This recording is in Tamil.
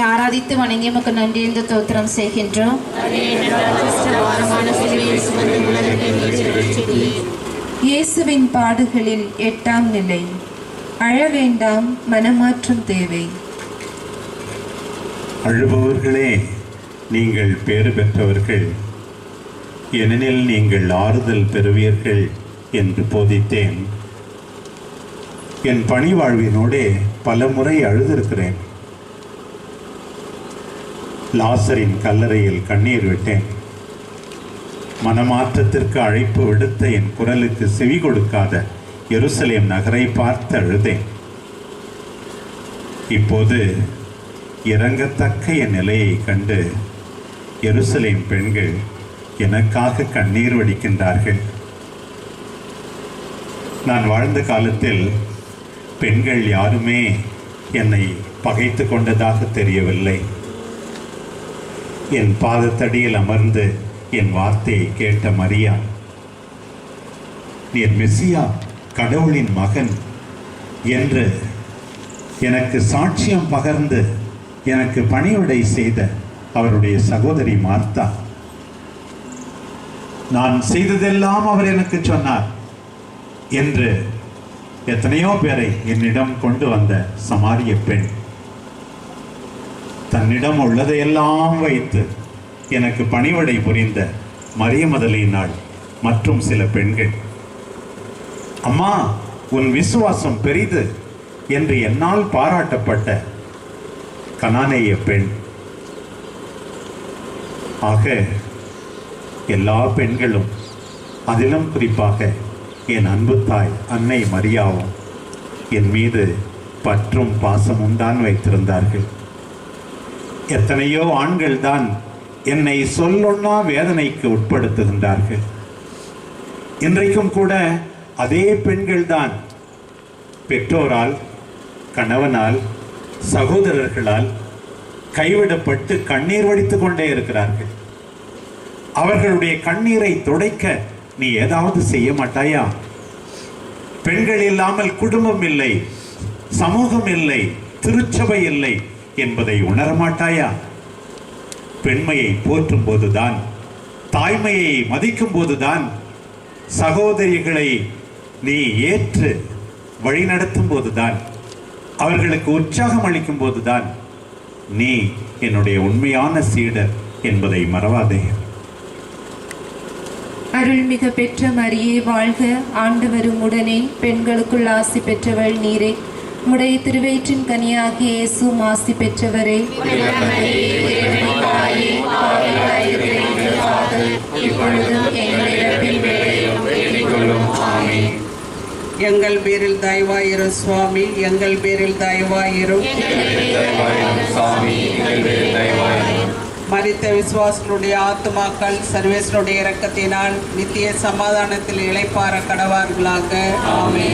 ஆராதித்து வணங்கி உமக்கு நன்றி என்று தோத்திரம் செய்கின்றோம். இயேசுவின் பாடுகளில் 8ஆம் நிலை. அழ வேண்டாம், மனமாற்றம் தேவை. அழுபவர்களே, நீங்கள் பேறு பெற்றவர்கள், ஏனெனில் நீங்கள் ஆறுதல் பெறுவீர்கள் என்று போதித்தேன். என் பணி வாழ்வினோடே பல முறை அழுதிருக்கிறேன். லாசரின் கல்லறையில் கண்ணீர் விட்டேன். மனமாற்றத்திற்கு அழைப்பு விடுத்த என் குரலுக்கு செவி கொடுக்காத எருசலேம் நகரை பார்த்து அழுதேன். இப்போது இறங்கத்தக்க என் நிலையை கண்டு எருசலேம் பெண்கள் எனக்காக கண்ணீர் வடிக்கின்றார்கள். நான் வாழ்ந்த காலத்தில் பெண்கள் யாருமே என்னை பகைத்து கொண்டதாக தெரியவில்லை. என் பாதத்தடியில் அமர்ந்து என் வார்த்தையை கேட்ட மரியா, நீர் மெசியா, கடவுளின் மகன் என்று எனக்கு சாட்சியம் பகர்ந்து எனக்கு பணிவிடை செய்த அவருடைய சகோதரி மார்த்தா, நான் செய்ததெல்லாம் அவர் எனக்கு சொன்னார் என்று எத்தனையோ பேரை என்னிடம் கொண்டு வந்த சமாரிய பெண், தன்னிடம் உள்ளதையெல்லாம் வைத்து எனக்கு பணிவிடை புரிந்த மரிய மதலினாள் மற்றும் சில பெண்கள், அம்மா உன் விசுவாசம் பெரிது என்று என்னால் பாராட்டப்பட்ட கனானேய பெண். ஆக எல்லா பெண்களும், அதிலும் குறிப்பாக என் அன்பு தாய் அன்னை மரியாவும் என் மீது பற்றும் பாசமும் தான் வைத்திருந்தார்கள். எத்தனையோ ஆண்கள் தான் என்னை சொல்லொன்னா வேதனைக்கு உட்படுத்துகின்றார்கள். இன்றைக்கும் கூட அதே பெண்கள் தான் பெற்றோரால், கணவனால், சகோதரர்களால் கைவிடப்பட்டு கண்ணீர் வடித்துக் கொண்டே இருக்கிறார்கள். அவர்களுடைய கண்ணீரை துடைக்க நீ ஏதாவது செய்ய மாட்டாயா? பெண்கள் இல்லாமல் குடும்பம் இல்லை, சமூகம் இல்லை, திருச்சபை இல்லை என்பதை உணரமாட்டாயா? பெண்மையை போற்றும் போதுதான், தாய்மையை மதிக்கும் போதுதான், சகோதரிகளை நீ ஏற்று வழிநடத்தும் போதுதான், அவர்களுக்கு உற்சாகம் அளிக்கும் போதுதான் நீ என்னுடைய உண்மையான சீடர் என்பதை மறவாதே. அருள்மிக பெற்ற மரியே வாழ்க, ஆண்டவரும் உடனே, பெண்களுக்குள் ஆசி பெற்றவள் நீரே, உடைய திருவயிற்றின் கனியாகிய இயேசுவும் ஆசி பெற்றவரே. எங்கள் பேரில் தயவாயிரும் சுவாமி, எங்கள் பேரில் தயவாயிரும். மரித்த விசுவாசிகளுடைய ஆத்துமாக்கள் சர்வேஸ்வருடைய இரக்கத்தினால் நித்திய சமாதானத்தில் இளைப்பாற கடவார்களாக. ஆமென்.